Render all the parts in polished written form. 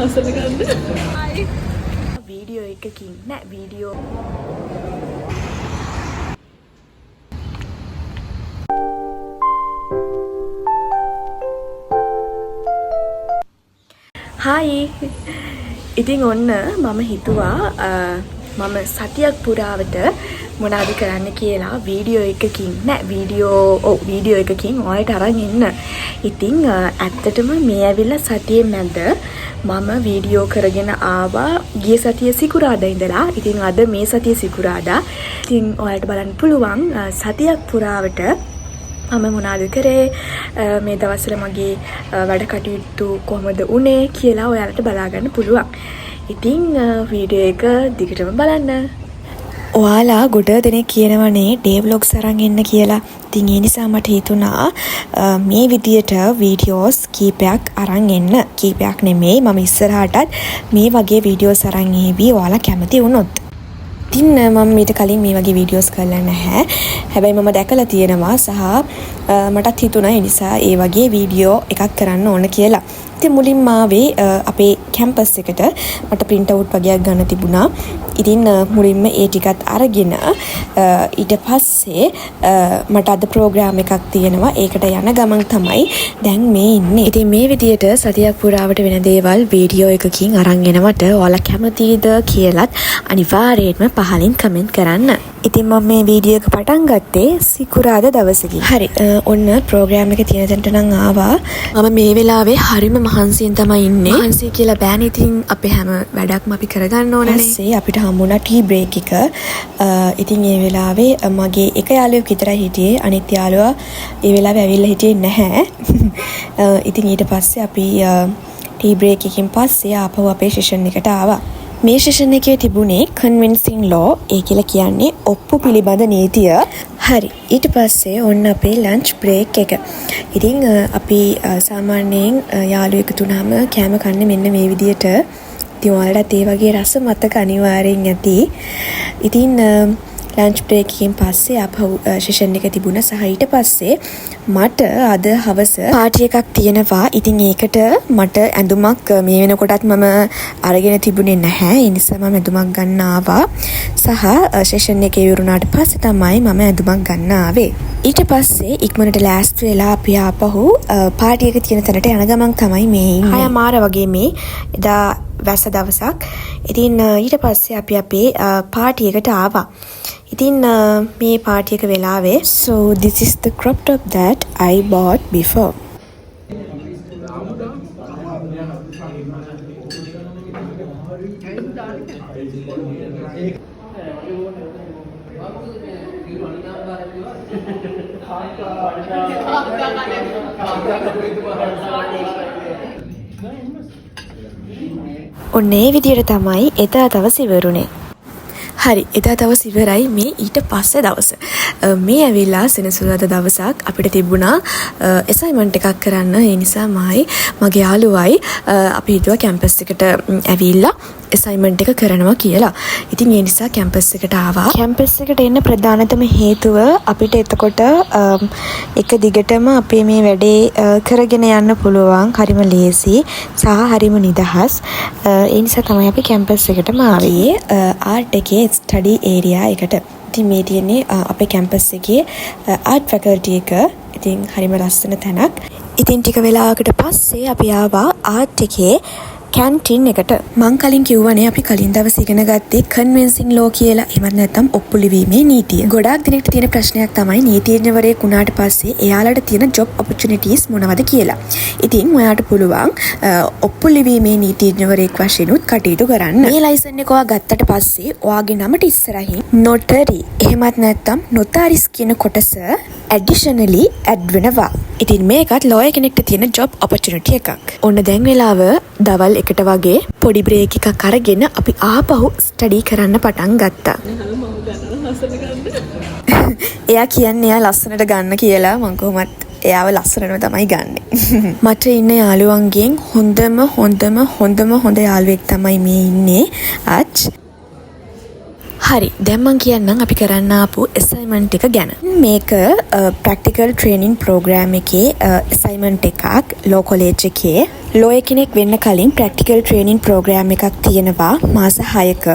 අසල ගන්න. වීඩියෝ එකකින් නෑ වීඩියෝ හායි ඉතින් ඔන්න මම හිතුවා මම සතියක් පුරාවට මොනවද කරන්න කියලා වීඩියෝ එකකින් නෑ වීඩියෝ එකකින් ඔයාලට අරන් එන්න. ඉතින් ඇත්තටම මේ ඇවිල්ලා සතියේ මැද මම වීඩියෝ කරගෙන ආවා ගිය සතියේ සිකුරාදා ඉඳලා. ඉතින් අද මේ සතියේ සිකුරාදා. ඉතින් ඔයාලට බලන්න පුළුවන් සතියක් පුරාවට මම මොනවද කරේ මේ දවස්වල මගේ වැඩ කටයුතු කොහොමද උනේ කියලා ඔයාලට බලා ගන්න පුළුවන්. ඉතින් වීඩියෝ එක දිගටම බලන්න. ඔයාලා ගොඩ දෙනෙක් කියනවනේ ඩේ ව්ලොග්ස් අරන් එන්න කියලා. ඉතින් ඒ නිසා මට හිතුණා මේ විදියට වීඩියෝස් කීපයක් අරන් එන්න. කීපයක් නෙමෙයි මම ඉස්සරහටත් මේ වගේ වීඩියෝස් අරන් එවි ඔයාලා කැමති වුණොත්. ඉතින් මම මීට කලින් මේ වගේ වීඩියෝස් කරලා නැහැ. හැබැයි මම දැකලා තියෙනවා සහ මටත් හිතුණා ඒ නිසා ඒ වගේ වීඩියෝ එකක් කරන්න ඕන කියලා. ඉතින් මුලින්ම ආවේ අපේ කැම්පස් එකට මට print out වගේක් ගන්න තිබුණා. ඉතින් මුලින්ම ඒ ටිකත් අරගෙන ඊට පස්සේ මට අද ප්‍රෝග්‍රෑම් එකක් තියෙනවා. ඒකට යන ගමන් තමයි දැන් මේ ඉන්නේ. ඉතින් මේ විදියට සතියක් පුරාවට වෙන දේවල් වීඩියෝ එකකින් අරන් එනවට ඔයාලා කැමතිද කියලත් අනිවාර්යයෙන්ම පහලින් කමෙන්ට් කරන්න. ඉතින් මම මේ වීඩියෝ එක පටන් ගත්තේ සිකුරාදා දවසකින්. හරි. ඔන්න ප්‍රෝග්‍රෑම් එක තියෙන තැනට නම් ආවා. මම මේ වෙලාවේ හරිම මහන්සියෙන් තමයි ඉන්නේ. මහන්සිය කියලා බෑනේ. ඉතින් අපේ හැම වැඩක්ම අපි කරගන්න ඕනනේ. ඊපස්සේ අපිට හම්බුණා ටී බ්‍රේක් එක. ඉතින් ඒ වෙලාවේ මගේ එක යාළුවෙක් විතරයි හිටියේ. අනිත් යාළුවා ඒ වෙලාවේ ඇවිල්ලා හිටියේ නැහැ. ඉතින් ඊට පස්සේ අපි ටී බ්‍රේක් එකකින් පස්සේ ආපහු අපේ සෙෂන් එකට ආවා. මේ සෙෂන් එකේ තිබුණේ කන්වින්සිං ලෝ ඒ කියලා කියන්නේ ඔප්පු පිළිබඳ නීතිය. හරි. ඊට පස්සේ ඔන්න අපේ ලන්ච් බ්‍රේක් එක. ඉතින් අපි සාමාන්‍යයෙන් යාළුවෝ එකතු වුණාම කෑම කන්නේ මෙන්න මේ විදියට. ඉතින් ඔයාලට ඒ වගේ රස මතක අනිවාර්යෙන් ඇති. ඉතින් ලන්ච් බ්‍රේක් එකකින් පස්සේ ආපහු සෙෂන් එක තිබුණා සහ ඊට පස්සේ මට අද හවස පාටි එකක් තියෙනවා. ඉතින් ඒකට මට ඇඳුමක් මේ වෙනකොටත් මම අරගෙන තිබුණේ නැහැ. ඒ නිසා මම ඇඳුමක් ගන්න ආවා. සහ සෙෂන් එක ඉවරුණාට පස්සේ තමයි මම ඇඳුමක් ගන්න ආවේ. ඊට පස්සේ ඉක්මනට ලෑස්ති වෙලා අපි ආපහු පාටි එක තියෙන තැනට යන ගමන් තමයි මේ ඉන්නේ. 6 මාර වගේ මේ එදා වැස්ස දවසක්. ඉතින් ඊට පස්සේ අපි අපේ පාටි එකට ආවා. ඉතින් මේ පාටි එක වෙලාවේ so this is the crop top that I bought before. ඔන්නේ විදියට තමයි එදා දවස් ඉවරුනේ. හරි එදා දවස් ඉවරයි. මේ ඊට පස්සේ දවස මේ ඇවිල්ලා සෙනසුරාදා දවසක් අපිට තිබුණා ඇසයින්මන්ට් එකක් කරන්න. ඒ නිසා මගේ යාළුවයි අපි හිතුවා කැම්පස් එකට ඇවිල්ලා ඇසයින්මන්ට් එක කරනවා කියලා. ඉතින් ඒ නිසා කැම්පස් එකට ආවා. කැම්පස් එකට එන්න ප්‍රධානතම හේතුව අපිට එතකොට එක දිගටම අපේ මේ වැඩේ කරගෙන යන්න පුළුවන්. හරිම ලේසි සහ හරිම නිදහස්. ඒ නිසා තමයි අපි කැම්පස් එකටම ආවේ. ආර්ට් එකේ ස්ටඩි ඒරියා එකට. ඉතින් මේ තියෙන්නේ අපේ කැම්පස් එකේ ආර්ට් ෆැකල්ටි එක. ඉතින් හරිම ලස්සන තැනක්. ඉතින් ටික වෙලාවකට පස්සේ අපි ආවා ආර්ට් එකේ කැන්ටින් එකට. මං කලින් කිව්වනේ අපි කලින් දවසේ ඉගෙන ගත්තේ කන්වින්සිං ලෝ කියලා. එහෙමත් නැත්නම් ඔප්පු ලිවීමේ නීතිය. ගොඩාක් දෙනෙක්ට තියෙන ප්‍රශ්නයක් තමයි නීතිඥවරයෙක් වුණාට පස්සේ එයාලට තියෙන ජොබ් ඔපචුනිටිස් මොනවද කියලා. ඉතින් ඔයාට පුළුවන් ඔප්පු ලිවීමේ නීතිඥවරයෙක් වශයෙන් උත් කටයුතු කරන්න. මේ ලයිසන් එක ඔයා ගත්තට පස්සේ ඔයාගේ නමට ඉස්සරහින් නොටරි එහෙමත් නැත්නම් නොතාරිස් කියන කොටස ඇඩිෂනලි ඇඩ් වෙනවා. ඉතින් මේකත් ලෝයර් කෙනෙක්ට තියෙන ජොබ් ඔපචුනිටි එකක්. ඔන්න දැන් වෙලාව දවල් එකට වගේ පොඩි බ්‍රේක් එකක් අරගෙන අපි ආපහු ස්ටඩි කරන්න පටන් ගත්තා. එයා කියන්නේ එයා ලස්සනට ගන්න කියලා. මං කොහොමත් එයාව ලස්සනටම තමයි ගන්නෙ. මට ඉන්න යාළුවන්ගෙන් හොඳ යාළුවෙක් තමයි මේ ඉන්නේ. හරි දැන් මම කියන්නම් අපි කරන්න ආපු assignment එක ගැන. මේක practical training program එකේ assignment එකක් law college එකේ. ලෝය කෙනෙක් වෙන්න කලින් ප්‍රැක්ටිකල් ට්‍රේනින් ප්‍රෝග්‍රෑම් එකක් තියෙනවා මාස 6ක.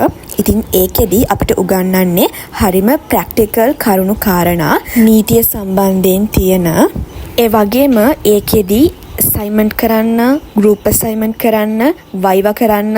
ඉතින් ඒකෙදී අපිට උගන්වන්නේ හරිම ප්‍රැක්ටිකල් කරුණු කාරණා නීතිය සම්බන්ධයෙන් තියෙන. ඒ වගේම ඒකෙදී අසයින්මන්ට් කරන්න, ගෲප් අසයින්මන්ට් කරන්න, වයිවා කරන්න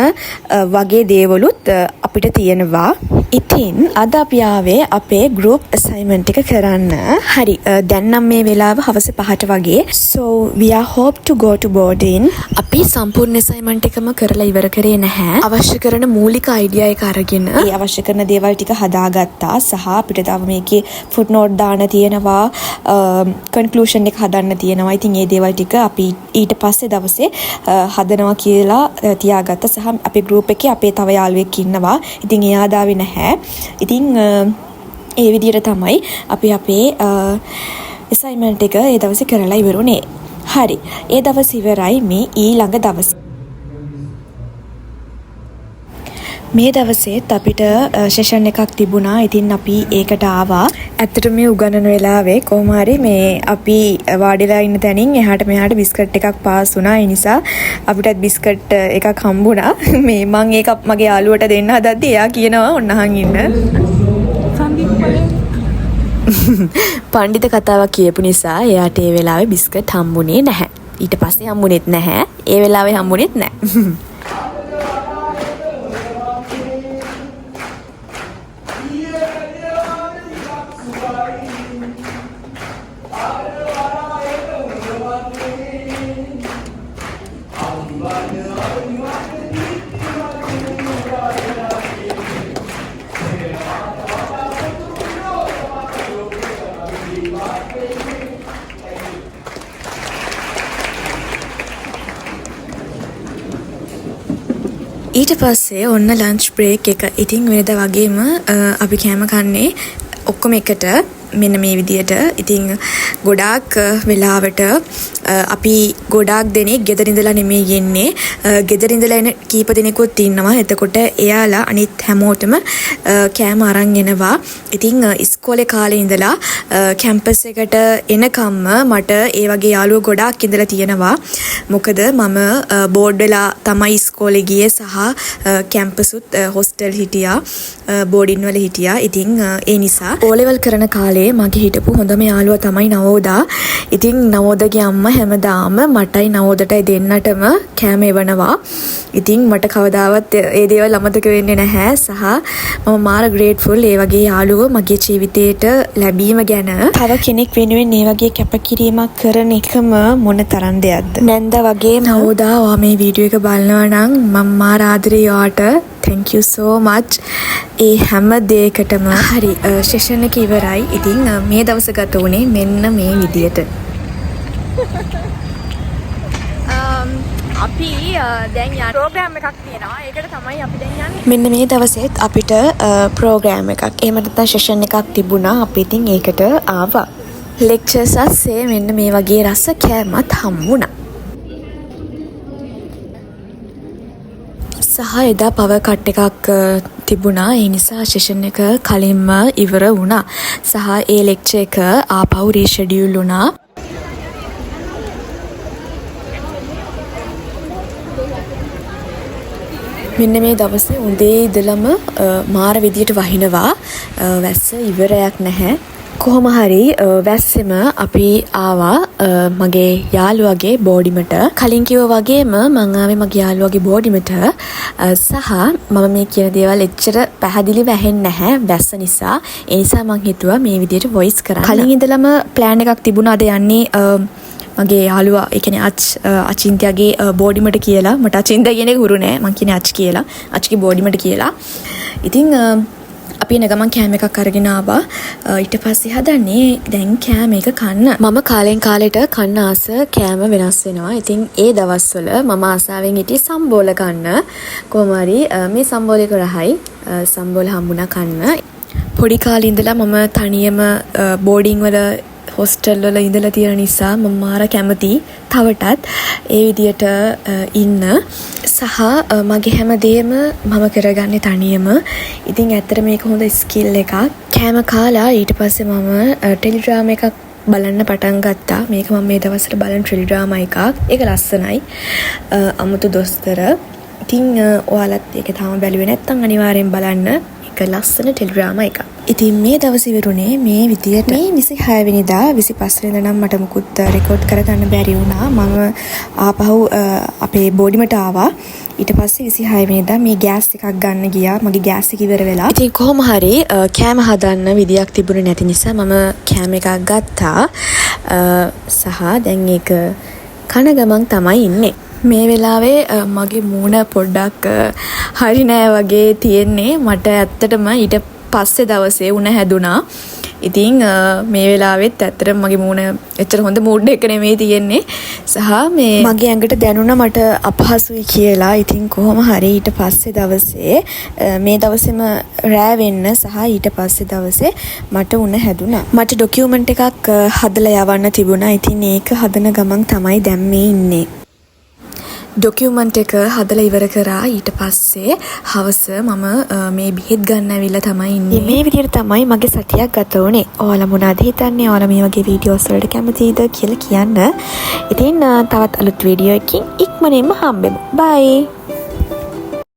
වගේ දේවලුත් අපිට තියෙනවා. ඉතින් අද අපි ආවේ අපේ ගෲප් අසයින්මන්ට් එක කරන්න. හරි, දැන් නම් මේ වෙලාව හවස 5ට වගේ. So we are hope to go to boarding. අපි සම්පූර්ණ අසයින්මන්ට් එකම කරලා ඉවර කරේ නැහැ. අවශ්‍ය කරන මූලික අයිඩියා එක අරගෙන ඒ අවශ්‍ය කරන දේවල් ටික හදාගත්තා. සහ අපිට තව මේකේ ෆුට්නෝට් දාන්න තියෙනවා, කන්ක්ලූෂන් එක හදන්න තියෙනවා. ඉතින් මේ දේවල් ටික අපි ඊට පස්සේ දවසේ හදනවා කියලා තියාගත්තා. සහ අපේ ගෲප් එකේ අපේ තව යාළුවෙක් ඉන්නවා. ඉතින් එයා දාවේ නැහැ. ඉතින් ඒ විදිහට තමයි අපි අපේ අසයින්මන්ට් එක ඒ දවසේ කරලා ඉවරුනේ. හරි. ඒ දවස් ඉවරයි. මේ ඊළඟ දවසේ මේ දවසේත් අපිට සෙෂන් එකක් තිබුණා. ඉතින් අපි ඒකට ආවා. ඇත්තට මේ උගන්වන වෙලාවේ කොහොම හරි මේ අපි වාඩිලා ඉන්න තැනින් එහාට මෙහාට බිස්කට් එකක් පාස් වුණා. ඒ නිසා අපිටත් බිස්කට් එකක් හම්බුණා. මේ මම ඒක මගේ යාළුවට දෙන්න හදද්දි එයා කියනවා ඔන්නහන් ඉන්න. පණ්ඩිත කතාවක් කියපු නිසා එයාට ඒ වෙලාවේ බිස්කට් හම්බුනේ නැහැ. ඊට පස්සේ හම්බුනේත් නැහැ. ඒ වෙලාවේ හම්බුනේත් නැහැ. ඊට පස්සේ ඔන්න ලන්ච් බ්‍රේක් එක. ඉතින් වෙනද වගේම අපි කෑම කන්නේ ඔක්කොම එකට මෙන්න මේ විදියට. ඉතින් ගොඩාක් වෙලාවට අපි ගොඩාක් දෙනෙක් ගෙදර ඉඳලා නෙමෙයි යන්නේ. ගෙදර ඉඳලා එන කීප දෙනෙකුත් ඉන්නවා. එතකොට එයාලා අනිත් හැමෝටම කෑම අරන් එනවා. ඉතින් ඉස්කෝලේ කාලේ ඉඳලා කැම්පස් එකට එනකම්ම මට ඒ වගේ යාළුවෝ ගොඩාක් ඉඳලා තියෙනවා. මොකද මම බෝඩ් වෙලා තමයි ඉස්කෝලේ ගියේ සහ කැම්පසුත් හොස්ටල් හිටියා, බෝඩින් වල හිටියා. ඉතින් ඒ නිසා O level කරන කාලේ මගේ හිටපු හොඳම යාළුවා තමයි නවෝදා. ඉතින් නවෝදගේ අම්මා හැමදාම මටයි නවෝදටයි දෙන්නටම කෑම එවනවා. ඉතින් මට කවදාවත් ඒ දේවල් අමතක වෙන්නේ නැහැ. සහ මම මාර ග්‍රේට්ෆුල් ඒ වගේ යාළුවෝ මගේ ජීවිතේට ලැබීම ගැන. තව කෙනෙක් වෙනුවෙන් මේ වගේ කැපකිරීමක් කරන එකම මොන තරම් දෙයක්ද. නැන්දා වගේ නවෝදා ඔයා මේ වීඩියෝ එක බලනවා නම් මම මාර ආදරේ ඔයාට. thank you so much. ඒ හැම දෙයකටම. හරි, සෙෂන් එක ඉවරයි. ඉතින් මේ දවස ගත වුණේ මෙන්න මේ විදියට. අපි දැන් යන ප්‍රෝග්‍රෑම් එකක් තියෙනවා. ඒකට තමයි අපි දැන් යන්නේ. මෙන්න මේ දවසේත් අපිට ප්‍රෝග්‍රෑම් එකක් එහෙම නැත්නම් සෙෂන් එකක් තිබුණා. අපි ඉතින් ඒකට ආවා. ලෙක්චර්ස් අස්සේ මෙන්න මේ වගේ රස කෑමත් හම්බුණා. සහ එදා පවර් කට් එකක් තිබුණා. ඒ නිසා සෙෂන් එක කලින්ම ඉවර වුණා. සහ ඒ ලෙක්චර් එක ආපහු රීෂෙඩියුල් වුණා. මෙන්න මේ දවසේ උදේ ඉඳලම මාර විදියට වහිනවා. වැස්ස ඉවරයක් නැහැ. කොහොම හරි වැස්සෙම අපි ආවා මගේ යාළුවගේ බෝඩිමට. කලින් කිව්වා වගේම මං ආවේ මගේ යාළුවගේ බෝඩිමට. සහ මම මේ කියන දේවල් එච්චර පැහැදිලිව ඇහෙන්නේ නැහැ වැස්ස නිසා. ඒ නිසා මං හිතුවා මේ විදියට වොයිස් කරන්න. කලින් ඉඳලම ප්ලෑන් එකක් තිබුණා අද යන්නේ මගේ යාළුවා, ඒ කියන්නේ අචින්ත්‍යගේ බෝඩිමට කියලා. මට අචින්ත්‍ය කියන එක හුරු නෑ. මං කියන්නේ අච් කියලා. අච්ගේ බෝඩිමට කියලා. ඉතින් අපි එන ගමන් කෑම එකක් අරගෙන ආවා. ඊට පස්සේ හදන්නේ දැන් කෑම එක කන්න. මම කාලෙන් කාලෙට කන්න ආස කෑම වෙනස් වෙනවා. ඉතින් ඒ දවස්වල මම ආසාවෙන් හිටියේ සම්බෝල කන්න. කොහොම හරි මේ සම්බෝලේ කරහයි සම්බෝල හම්බුණා කන්න. පොඩි කාලේ ඉඳලා මම තනියම බෝඩින් වල හොස්ටල් වල ඉඳලා තියෙන නිසා මම මාර කැමති තවටත් ඒ විදියට ඉන්න. සහ මගේ හැමදේම මම කරගන්නේ තනියම. ඉතින් ඇත්තට මේක හොඳ ස්කිල් එකක්. කෑම කාලා ඊට පස්සේ මම ටෙලිග්‍රෑම් එකක් බලන්න පටන් ගත්තා. මේක මම මේ දවස්වල බලන ටෙලිඩ්‍රාමා එකක්. ඒක ලස්සනයි. අමුතු දොස්තර. ඉතින් ඔයාලත් ඒක තාම බැලුවේ නැත්නම් අනිවාර්යෙන් බලන්න. ඒක ලස්සන ටෙලිඩ්‍රාමා එකක්. ඉතින් මේ දවස් ඉවරුනේ මේ විදියට මේ 26 වෙනිදා 25 වෙනිදා නම් මට මුකුත් රෙකෝඩ් කරගන්න බැරි වුණා. මම ආපහු අපේ බෝඩිමට ආවා. ඊට පස්සේ 26 වෙනිදා මේ ගෑස් එකක් ගන්න ගියා. මගේ ගෑස් එක ඉවර වෙලා. ඉතින් කොහොම හරි කෑම හදන්න විදියක් තිබුණේ නැති නිසා මම කෑම එකක් ගත්තා. සහ දැන් ඒක කන ගමන් තමයි ඉන්නේ. මේ වෙලාවේ මගේ මූණ පොඩ්ඩක් හරි නෑ වගේ තියෙන්නේ. මට ඇත්තටම ඊට පස්සේ දවසේ උණ හැදුනා. ඉතින් මේ වෙලාවෙත් ඇත්තටම මගේ මූණ එච්චර හොඳ මූඩ් එක නෙමෙයි තියෙන්නේ. සහ මේ මගේ ඇඟට දැනුණා මට අපහසුයි කියලා. ඉතින් කොහොම හරි ඊට පස්සේ දවසේ මේ දවසේම රෑ වෙන්න සහ ඊට පස්සේ දවසේ මට උණ හැදුනා. මට ඩොකියුමන්ට් එකක් හදලා යවන්න තිබුණා. ඉතින් ඒක හදන ගමන් තමයි දැන් මේ ඉන්නේ. ඩොකියුමන්ට් එක හදලා ඉවර කරා. ඊට පස්සේ හවස මම මේ බෙහෙත් ගන්න ඇවිල්ලා තමයි ඉන්නේ. මේ විදිහට තමයි මගේ සතියක් ගත වුනේ. ඔයාලා මොනවද හිතන්නේ? ඔයාලා මේ වගේ වීඩියෝස් වලට කැමතිද කියලා කියන්න. ඉතින් තවත් අලුත් වීඩියෝ එකකින් ඉක්මනින්ම හම්බෙමු. බයි.